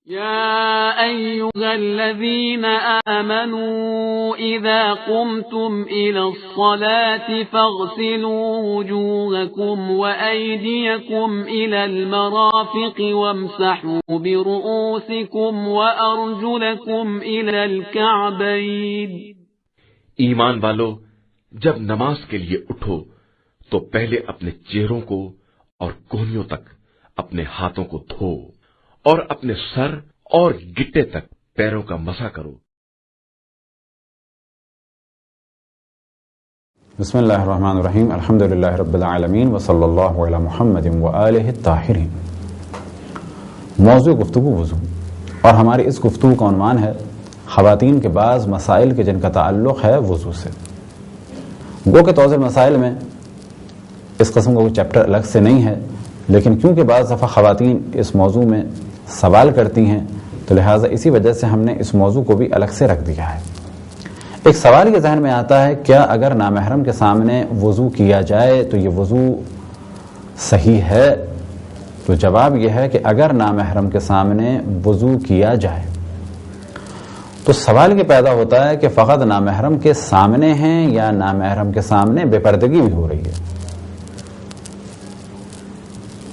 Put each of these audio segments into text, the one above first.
يا أيها الذين آمنوا إذا قمتم إلى الصلاة فاغسلوا وجوهكم وأيديكم إلى المرافق وامسحوا برؤوسكم وأرجلكم إلى الكعبين. ایمان والو، جب نماز کے لیے اٹھو تو پہلے اپنے چہروں کو اور کونیوں تک اپنے ہاتھوں کو دھو اور اپنے سر اور گٹے تک پیروں کا مسح کرو. بسم اللہ الرحمن الرحیم. الحمدللہ رب العالمین وصلی اللہ علی محمد وآلہ الطاہرین. موضوع گفتگو وضو، اور ہماری اس گفتگو کا عنوان ہے خواتین کے بعض مسائل کے جن کا تعلق ہے وضو سے. گو کہ توضیح مسائل میں اس قسم کا کوئی چیپٹر الگ سے نہیں ہے، لیکن کیونکہ بعض دفعہ خواتین اس موضوع میں سوال کرتی ہیں تو لہٰذا اسی وجہ سے ہم نے اس موضوع کو بھی الگ سے رکھ دیا ہے. ایک سوال یہ ذہن میں آتا ہے، کیا اگر نامحرم کے سامنے وضو کیا جائے تو یہ وضو صحیح ہے؟ تو جواب یہ ہے کہ اگر نامحرم کے سامنے وضو کیا جائے تو سوال یہ پیدا ہوتا ہے کہ فقط نامحرم کے سامنے ہیں یا نامحرم کے سامنے بے پردگی بھی ہو رہی ہے.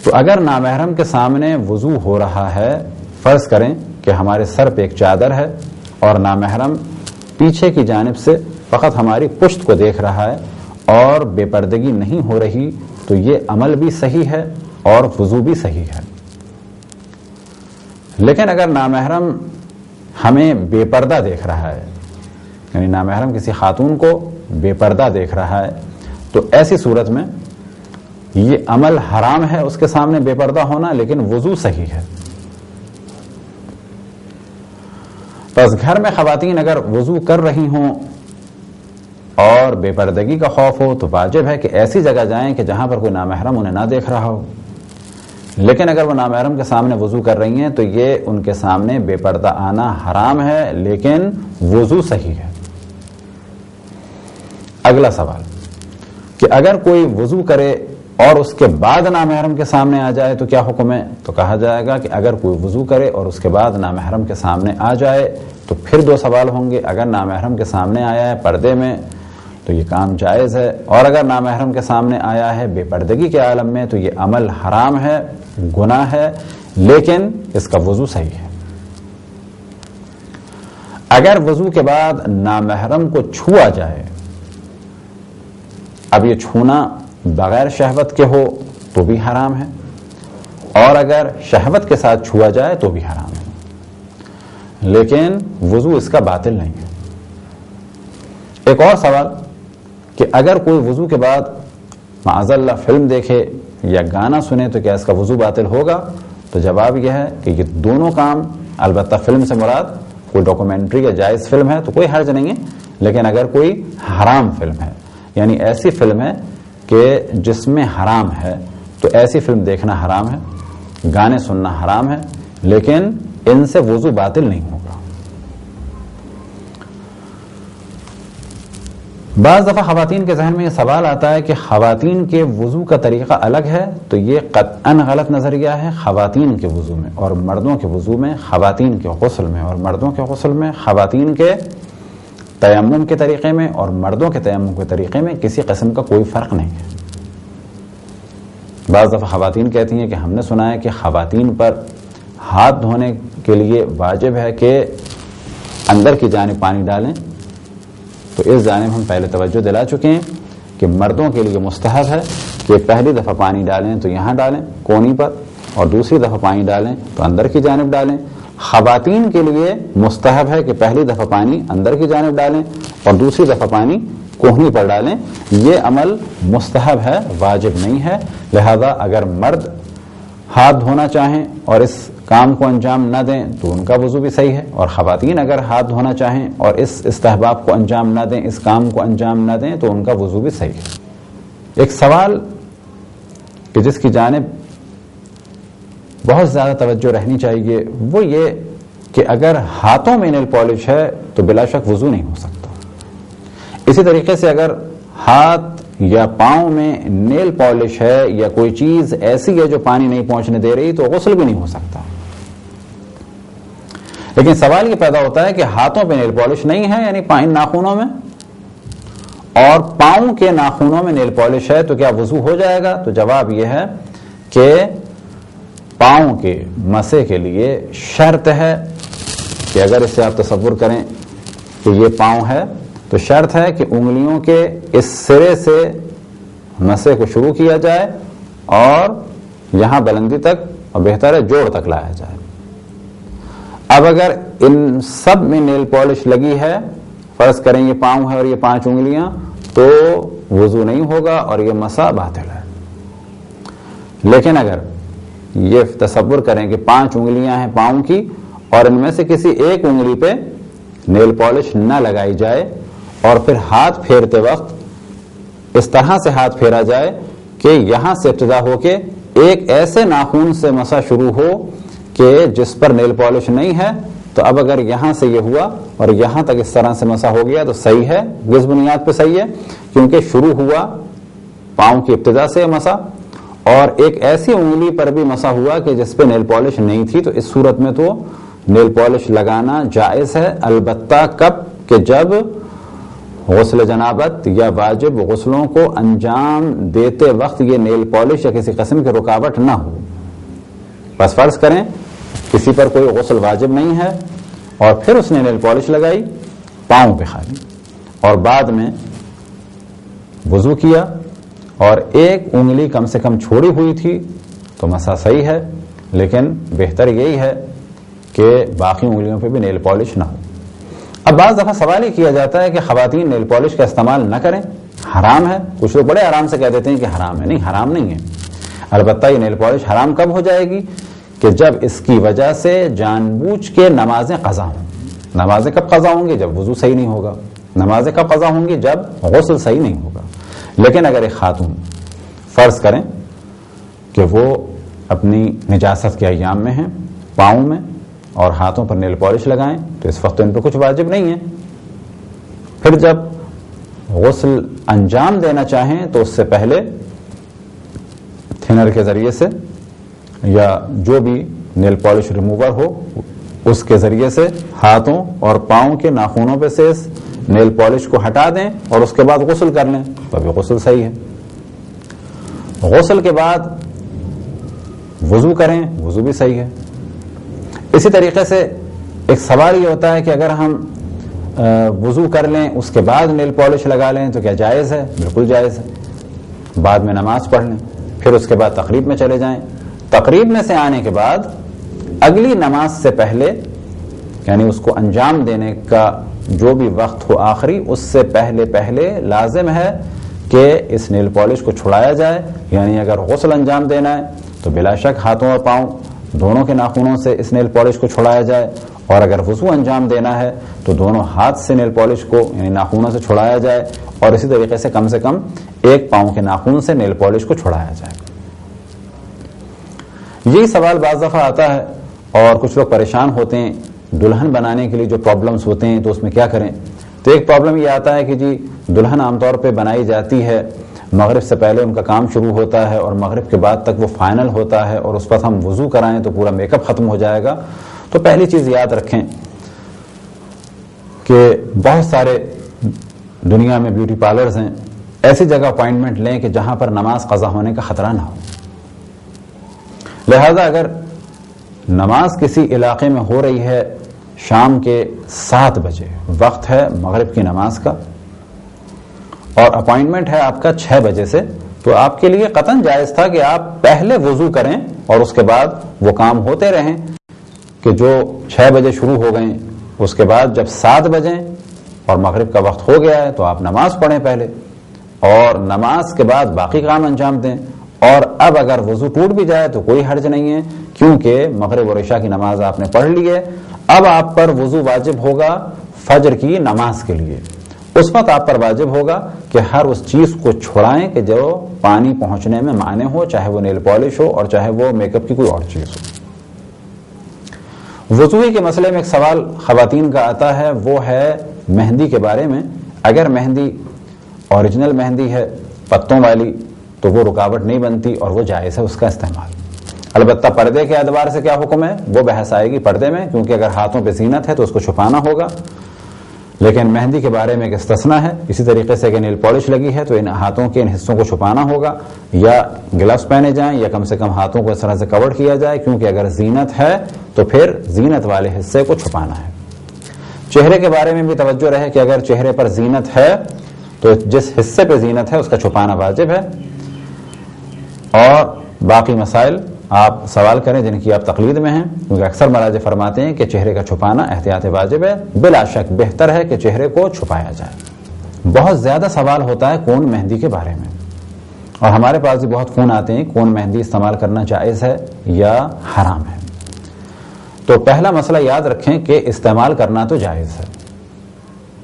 تو اگر نامحرم کے سامنے وضو ہو رہا ہے، فرض کریں کہ ہمارے سر پہ ایک چادر ہے اور نامحرم پیچھے کی جانب سے فقط ہماری پشت کو دیکھ رہا ہے اور بے پردگی نہیں ہو رہی، تو یہ عمل بھی صحیح ہے اور وضو بھی صحیح ہے. لیکن اگر نامحرم ہمیں بے پردہ دیکھ رہا ہے، یعنی نامحرم کسی خاتون کو بے پردہ دیکھ رہا ہے، تو ایسی صورت میں یہ عمل حرام ہے اس کے سامنے بے پردہ ہونا، لیکن وضو صحیح ہے. بس گھر میں خواتین اگر وضو کر رہی ہوں اور بے پردگی کا خوف ہو تو واجب ہے کہ ایسی جگہ جائیں کہ جہاں پر کوئی نامحرم انہیں نہ دیکھ رہا ہو. لیکن اگر وہ نامحرم کے سامنے وضو کر رہی ہیں تو یہ ان کے سامنے بے پردہ آنا حرام ہے، لیکن وضو صحیح ہے. اگلا سوال کہ اگر کوئی وضو کرے اور اس کے بعد نامحرم کے سامنے آ جائے تو کیا حکم ہے؟ تو کہا جائے گا کہ اگر کوئی وضو کرے اور اس کے بعد نامحرم کے سامنے آ جائے تو پھر دو سوال ہوں گے. اگر نامحرم کے سامنے آیا ہے پردے میں تو یہ کام جائز ہے، اور اگر نامحرم کے سامنے آیا ہے بے پردگی کے عالم میں تو یہ عمل حرام ہے، گناہ ہے، لیکن اس کا وضو صحیح ہے. اگر وضو کے بعد نامحرم کو چھوا جائے، اب یہ چھونا بغیر شہوت کے ہو تو بھی حرام ہے، اور اگر شہوت کے ساتھ چھوا جائے تو بھی حرام ہے، لیکن وضو اس کا باطل نہیں ہے. ایک اور سوال کہ اگر کوئی وضو کے بعد معاذ اللہ فلم دیکھے یا گانا سنے تو کیا اس کا وضو باطل ہوگا؟ تو جواب یہ ہے کہ یہ دونوں کام، البتہ فلم سے مراد کوئی ڈاکومنٹری یا جائز فلم ہے تو کوئی حرج نہیں ہے، لیکن اگر کوئی حرام فلم ہے، یعنی ایسی فلم ہے کہ جس میں حرام ہے، تو ایسی فلم دیکھنا حرام ہے، گانے سننا حرام ہے، لیکن ان سے وضو باطل نہیں ہوگا. بعض دفعہ خواتین کے ذہن میں یہ سوال آتا ہے کہ خواتین کے وضو کا طریقہ الگ ہے، تو یہ قطعاً غلط نظریہ ہے. خواتین کے وضو میں اور مردوں کے وضو میں، خواتین کے غسل میں اور مردوں کے غسل میں، خواتین کے تیمم کے طریقے میں اور مردوں کے تیمم کے طریقے میں کسی قسم کا کوئی فرق نہیں ہے. بعض دفعہ خواتین کہتی ہیں کہ ہم نے سنا ہے کہ خواتین پر ہاتھ دھونے کے لیے واجب ہے کہ اندر کی جانب پانی ڈالیں، تو اس جانب ہم پہلے توجہ دلا چکے ہیں کہ مردوں کے لیے مستحب ہے کہ پہلی دفعہ پانی ڈالیں تو یہاں ڈالیں کونی پر، اور دوسری دفعہ پانی ڈالیں تو اندر کی جانب ڈالیں. خواتین کے لیے مستحب ہے کہ پہلی دفعہ پانی اندر کی جانب ڈالیں اور دوسری دفعہ پانی کوہنی پر ڈالیں. یہ عمل مستحب ہے، واجب نہیں ہے. لہذا اگر مرد ہاتھ دھونا چاہیں اور اس کام کو انجام نہ دیں تو ان کا وضو بھی صحیح ہے، اور خواتین اگر ہاتھ دھونا چاہیں اور اس استحباب کو انجام نہ دیں، اس کام کو انجام نہ دیں، تو ان کا وضو بھی صحیح ہے. ایک سوال کہ جس کی جانب بہت زیادہ توجہ رہنی چاہیے وہ یہ کہ اگر ہاتھوں میں نیل پالش ہے تو بلا شک وضو نہیں ہو سکتا. اسی طریقے سے اگر ہاتھ یا پاؤں میں نیل پالش ہے یا کوئی چیز ایسی ہے جو پانی نہیں پہنچنے دے رہی تو غسل بھی نہیں ہو سکتا. لیکن سوال یہ پیدا ہوتا ہے کہ ہاتھوں پہ نیل پالش نہیں ہے، یعنی ان ناخنوں میں، اور پاؤں کے ناخنوں میں نیل پالش ہے، تو کیا وضو ہو جائے گا؟ تو جواب یہ ہے کہ پاؤں کے مسح کے لیے شرط ہے کہ اگر اسے آپ تصور کریں کہ یہ پاؤں ہے تو شرط ہے کہ انگلیوں کے اس سرے سے مسح کو شروع کیا جائے اور یہاں بلندی تک، اور بہتر ہے جوڑ تک لایا جائے۔ اب اگر ان سب میں نیل پالش لگی ہے، فرض کریں یہ پاؤں ہے اور یہ 5 انگلیاں، تو وضو نہیں ہوگا اور یہ مسح باطل ہے۔ لیکن اگر یہ تصور کریں کہ 5 انگلیاں ہیں پاؤں کی اور ان میں سے کسی ایک انگلی پہ نیل پالش نہ لگائی جائے اور پھر ہاتھ پھیرتے وقت اس طرح سے ہاتھ پھیرا جائے کہ یہاں سے ابتدا ہو کے ایک ایسے ناخن سے مسح شروع ہو کہ جس پر نیل پالش نہیں ہے، تو اب اگر یہاں سے یہ ہوا اور یہاں تک اس طرح سے مسح ہو گیا تو صحیح ہے، کس بنیاد پہ صحیح ہے؟ کیونکہ شروع ہوا پاؤں کی ابتدا سے مسح اور ایک ایسی انگلی پر بھی مسح ہوا کہ جس پہ نیل پالش نہیں تھی، تو اس صورت میں تو نیل پالش لگانا جائز ہے، البتہ کب؟ کہ جب غسل جنابت یا واجب غسلوں کو انجام دیتے وقت یہ نیل پالش یا کسی قسم کی رکاوٹ نہ ہو۔ بس فرض کریں کسی پر کوئی غسل واجب نہیں ہے اور پھر اس نے نیل پالش لگائی پاؤں پہ خالی، اور بعد میں وضو کیا اور ایک انگلی کم سے کم چھوڑی ہوئی تھی تو مسح صحیح ہے، لیکن بہتر یہی ہے کہ باقی انگلیوں پہ بھی نیل پالش نہ ہو۔ اب بعض دفعہ سوال یہ کیا جاتا ہے کہ خواتین نیل پالش کا استعمال نہ کریں، حرام ہے۔ کچھ لوگ بڑے آرام سے کہہ دیتے ہیں کہ حرام ہے۔ نہیں، حرام نہیں ہے، البتہ یہ نیل پالش حرام کب ہو جائے گی؟ کہ جب اس کی وجہ سے جان بوجھ کے نمازیں قضا ہوں۔ نمازیں کب قضا ہوں گی؟ جب وضو صحیح نہیں ہوگا۔ نمازیں کب قضا ہوں گی؟ جب غسل صحیح نہیں ہوگا۔ لیکن اگر ایک خاتون فرض کریں کہ وہ اپنی نجاست کے ایام میں ہیں، پاؤں میں اور ہاتھوں پر نیل پالش لگائیں، تو اس وقت ان پہ کچھ واجب نہیں ہے۔ پھر جب غسل انجام دینا چاہیں تو اس سے پہلے تھنر کے ذریعے سے یا جو بھی نیل پالش ریموور ہو اس کے ذریعے سے ہاتھوں اور پاؤں کے ناخنوں پہ سے اس نیل پالش کو ہٹا دیں اور اس کے بعد غسل کر لیں، تو ابھی غسل صحیح ہے۔ غسل کے بعد وضو کریں، وضو بھی صحیح ہے۔ اسی طریقے سے ایک سوال یہ ہوتا ہے کہ اگر ہم وضو کر لیں اس کے بعد نیل پالش لگا لیں تو کیا جائز ہے؟ بالکل جائز ہے۔ بعد میں نماز پڑھ لیں، پھر اس کے بعد تقریب میں چلے جائیں، تقریب میں سے آنے کے بعد اگلی نماز سے پہلے، یعنی اس کو انجام دینے کا جو بھی وقت ہو آخری، اس سے پہلے لازم ہے کہ اس نیل پالش کو چھڑایا جائے۔ یعنی اگر غسل انجام دینا ہے تو بلا شک ہاتھوں اور پاؤں دونوں کے ناخنوں سے اس نیل پالش کو چھڑایا جائے، اور اگر وضو انجام دینا ہے تو دونوں ہاتھ سے نیل پالش کو یعنی ناخنوں سے چھڑایا جائے، اور اسی طریقے سے کم ایک پاؤں کے ناخن سے نیل پالش کو چھڑایا جائے۔ یہی سوال بعض دفعہ آتا ہے اور کچھ لوگ پریشان ہوتے ہیں دلہن بنانے کے لیے جو پرابلمز ہوتے ہیں تو اس میں کیا کریں؟ تو ایک پرابلم یہ آتا ہے کہ جی دلہن عام طور پہ بنائی جاتی ہے مغرب سے پہلے، ان کا کام شروع ہوتا ہے اور مغرب کے بعد تک وہ فائنل ہوتا ہے، اور اس وقت ہم وضو کرائیں تو پورا میک اپ ختم ہو جائے گا۔ تو پہلی چیز یاد رکھیں کہ بہت سارے دنیا میں بیوٹی پارلرز ہیں، ایسی جگہ اپائنٹمنٹ لیں کہ جہاں پر نماز قضا ہونے کا خطرہ نہ ہو۔ لہذا اگر نماز کسی علاقے میں ہو رہی ہے شام کے 7 بجے، وقت ہے مغرب کی نماز کا، اور اپائنٹمنٹ ہے آپ کا 6 بجے سے، تو آپ کے لیے قطعاً جائز تھا کہ آپ پہلے وضو کریں اور اس کے بعد وہ کام ہوتے رہیں کہ جو 6 بجے شروع ہو گئے، اس کے بعد جب 7 بجے اور مغرب کا وقت ہو گیا ہے تو آپ نماز پڑھیں پہلے، اور نماز کے بعد باقی کام انجام دیں۔ اور اب اگر وضو ٹوٹ بھی جائے تو کوئی حرج نہیں ہے، کیونکہ مغرب اور عشاء کی نماز آپ نے پڑھ لی ہے۔ اب آپ پر وضو واجب ہوگا فجر کی نماز کے لیے۔ اس وقت آپ پر واجب ہوگا کہ ہر اس چیز کو چھڑائیں کہ جو پانی پہنچنے میں مانع ہو، چاہے وہ نیل پالش ہو اور چاہے وہ میک اپ کی کوئی اور چیز ہو۔ وضوئی کے مسئلے میں ایک سوال خواتین کا آتا ہے، وہ ہے مہندی کے بارے میں۔ اگر مہندی اوریجنل مہندی ہے پتوں والی تو وہ رکاوٹ نہیں بنتی اور وہ جائز ہے اس کا استعمال۔ البتہ پردے کے اعتبار سے کیا حکم ہے وہ بحث آئے گی پردے میں، کیونکہ اگر ہاتھوں پہ زینت ہے تو اس کو چھپانا ہوگا، لیکن مہندی کے بارے میں ایک استثنا ہے۔ اسی طریقے سے اگر نیل پالش لگی ہے تو ان ہاتھوں کے ان حصوں کو چھپانا ہوگا، یا گلوز پہنے جائیں یا کم سے کم ہاتھوں کو اس طرح سے کور کیا جائے، کیونکہ اگر زینت ہے تو پھر زینت والے حصے کو چھپانا ہے۔ چہرے کے بارے میں بھی توجہ رہے کہ اگر چہرے پر زینت ہے تو جس حصے پہ زینت ہے اس کا چھپانا واجب ہے، اور باقی مسائل آپ سوال کریں جن کی آپ تقلید میں ہیں، کیونکہ اکثر مراجع فرماتے ہیں کہ چہرے کا چھپانا احتیاط واجب ہے۔ بلا شک بہتر ہے کہ چہرے کو چھپایا جائے۔ بہت زیادہ سوال ہوتا ہے کون مہندی کے بارے میں، اور ہمارے پاس بھی بہت فون آتے ہیں کون مہندی استعمال کرنا جائز ہے یا حرام ہے۔ تو پہلا مسئلہ یاد رکھیں کہ استعمال کرنا تو جائز ہے،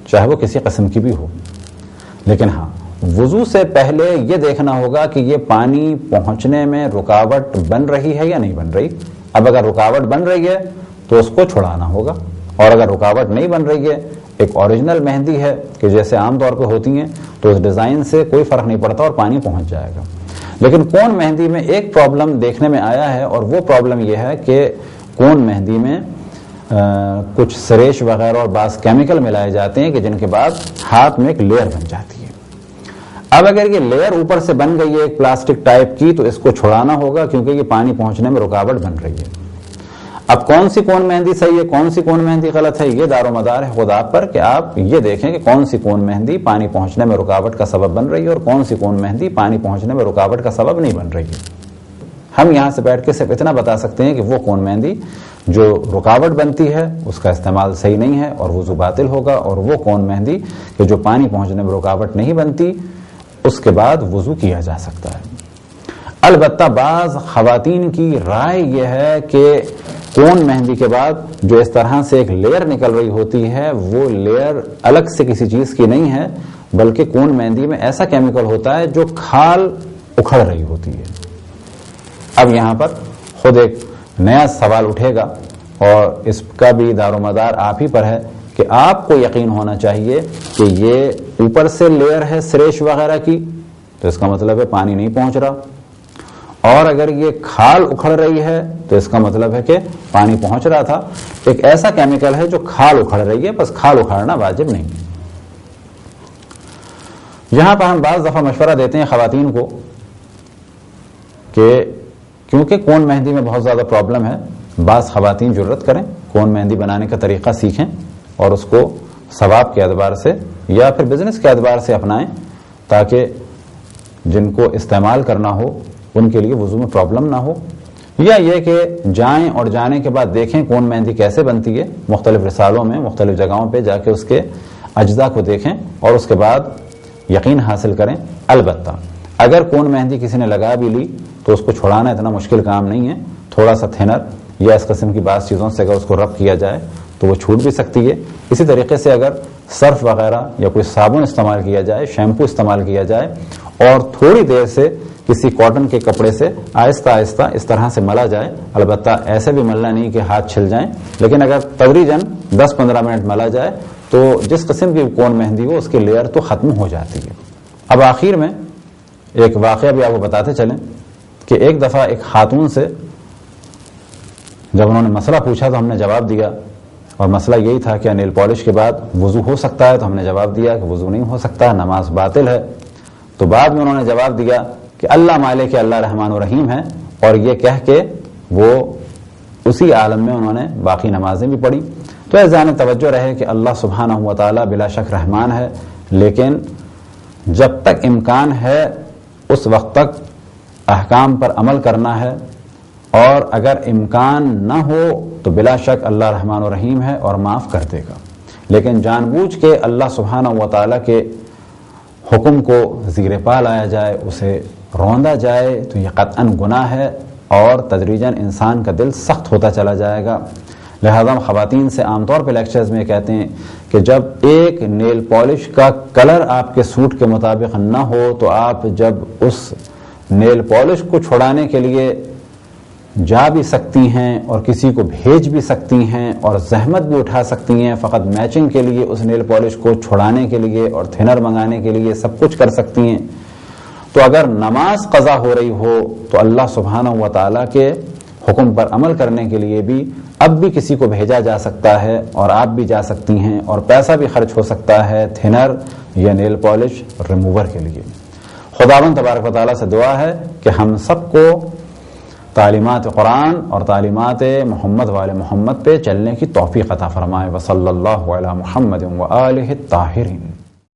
چاہے وہ کسی قسم کی بھی ہو، لیکن ہاں وضو سے پہلے یہ دیکھنا ہوگا کہ یہ پانی پہنچنے میں رکاوٹ بن رہی ہے یا نہیں بن رہی۔ اب اگر رکاوٹ بن رہی ہے تو اس کو چھڑانا ہوگا، اور اگر رکاوٹ نہیں بن رہی ہے، ایک اوریجنل مہندی ہے کہ جیسے عام طور پہ ہوتی ہیں، تو اس ڈیزائن سے کوئی فرق نہیں پڑتا اور پانی پہنچ جائے گا۔ لیکن کون مہندی میں ایک پرابلم دیکھنے میں آیا ہے، اور وہ پرابلم یہ ہے کہ کون مہندی میں کچھ سریش وغیرہ اور بعض کیمیکل ملائے جاتے ہیں کہ جن کے بعد ہاتھ میں ایک لیئر بن جاتی ہے۔ اب اگر یہ لیئر اوپر سے بن گئی ہے ایک پلاسٹک ٹائپ کی تو اس کو چھڑانا ہوگا، کیونکہ یہ پانی پہنچنے میں رکاوٹ بن رہی ہے۔ اب کون سی کون مہندی صحیح ہے کون سی کون مہندی غلط ہے، یہ دار و مدار ہے خود آپ پر کہ آپ یہ دیکھیں کہ کون سی کون مہندی پانی پہنچنے میں رکاوٹ کا سبب بن رہی ہے اور کون سی کون مہندی پانی پہنچنے میں رکاوٹ کا سبب نہیں بن رہی ہے۔ ہم یہاں سے بیٹھ کے صرف اتنا بتا سکتے ہیں کہ وہ کون مہندی جو رکاوٹ بنتی ہے اس کا استعمال صحیح نہیں ہے اور وضو باطل ہوگا، اور وہ کون مہندی کہ جو پانی پہنچنے میں رکاوٹ نہیں بنتی اس کے بعد وضو کیا جا سکتا ہے۔ البتہ بعض خواتین کی رائے یہ ہے کہ کون مہندی کے بعد جو اس طرح سے ایک لیئر نکل رہی ہوتی ہے وہ لیئر الگ سے کسی چیز کی نہیں ہے، بلکہ کون مہندی میں ایسا کیمیکل ہوتا ہے جو کھال اکھڑ رہی ہوتی ہے۔ اب یہاں پر خود ایک نیا سوال اٹھے گا، اور اس کا بھی دار و مدار آپ ہی پر ہے کہ آپ کو یقین ہونا چاہیے کہ یہ اوپر سے لیئر ہے سریش وغیرہ کی تو اس کا مطلب ہے پانی نہیں پہنچ رہا، اور اگر یہ کھال اکھڑ رہی ہے تو اس کا مطلب ہے کہ پانی پہنچ رہا تھا۔ ایک ایسا کیمیکل ہے جو کھال اکھڑ رہی ہے، بس کھال اکھاڑنا واجب نہیں۔ یہاں پر ہم بعض دفعہ مشورہ دیتے ہیں خواتین کو کہ کیونکہ کون مہندی میں بہت زیادہ پرابلم ہے، بعض خواتین جرت کریں کون مہندی بنانے کا طریقہ سیکھیں اور اس کو ثواب کے اعتبار سے یا پھر بزنس کے اعتبار سے اپنائیں، تاکہ جن کو استعمال کرنا ہو ان کے لیے وضو میں پرابلم نہ ہو، یا یہ کہ جائیں اور جانے کے بعد دیکھیں کون مہندی کیسے بنتی ہے، مختلف رسالوں میں مختلف جگہوں پہ جا کے اس کے اجزاء کو دیکھیں اور اس کے بعد یقین حاصل کریں۔ البتہ اگر کون مہندی کسی نے لگا بھی لی تو اس کو چھڑانا اتنا مشکل کام نہیں ہے، تھوڑا سا تھنر یا اس قسم کی بعض چیزوں سے اگر اس کو رب کیا جائے تو وہ چھوٹ بھی سکتی ہے۔ اسی طریقے سے اگر سرف وغیرہ یا کوئی صابن استعمال کیا جائے، شیمپو استعمال کیا جائے اور تھوڑی دیر سے کسی کاٹن کے کپڑے سے آہستہ آہستہ اس طرح سے ملا جائے، البتہ ایسے بھی ملنا نہیں کہ ہاتھ چھل جائیں، لیکن اگر تدریجاً 10-15 منٹ ملا جائے تو جس قسم کی کون مہندی ہو اس کی لیئر تو ختم ہو جاتی ہے۔ اب آخر میں ایک واقعہ بھی آپ کو بتاتے چلیں کہ ایک دفعہ ایک خاتون سے جب انہوں نے مسئلہ پوچھا تو ہم نے جواب دیا، اور مسئلہ یہی تھا کہ نیل پالش کے بعد وضو ہو سکتا ہے، تو ہم نے جواب دیا کہ وضو نہیں ہو سکتا، نماز باطل ہے۔ تو بعد میں انہوں نے جواب دیا کہ اللہ مالک اللہ رحمان و رحیم ہے، اور یہ کہہ کے وہ اسی عالم میں انہوں نے باقی نمازیں بھی پڑھی۔ تو اس ذہن توجہ رہے کہ اللہ سبحانہ و تعالی بلا شک رحمان ہے، لیکن جب تک امکان ہے اس وقت تک احکام پر عمل کرنا ہے، اور اگر امکان نہ ہو تو بلا شک اللہ رحمان و رحیم ہے اور معاف کر دے گا۔ لیکن جان بوجھ کے اللہ سبحانہ و تعالی کے حکم کو زیر پا لایا جائے، اسے روندا جائے تو یہ قطعاً گناہ ہے، اور تدریجاً انسان کا دل سخت ہوتا چلا جائے گا۔ لہذا ہم خواتین سے عام طور پہ لیکچرز میں کہتے ہیں کہ جب ایک نیل پالش کا کلر آپ کے سوٹ کے مطابق نہ ہو تو آپ جب اس نیل پالش کو چھڑانے کے لیے جا بھی سکتی ہیں اور کسی کو بھیج بھی سکتی ہیں اور زحمت بھی اٹھا سکتی ہیں فقط میچنگ کے لیے اس نیل پالش کو چھڑانے کے لیے اور تھنر منگانے کے لیے سب کچھ کر سکتی ہیں، تو اگر نماز قضا ہو رہی ہو تو اللہ سبحانہ و تعالیٰ کے حکم پر عمل کرنے کے لیے بھی اب بھی کسی کو بھیجا جا سکتا ہے، اور آپ بھی جا سکتی ہیں، اور پیسہ بھی خرچ ہو سکتا ہے تھنر یا نیل پالش ریموور کے لیے۔ خداوند تبارک و تعالیٰ سے دعا ہے کہ ہم سب کو تعلیمات قرآن اور تعلیمات محمد وآل محمد پہ چلنے کی توفیق عطا فرمائے۔ وصلی اللہ علی محمد وآلہ الطاہرین۔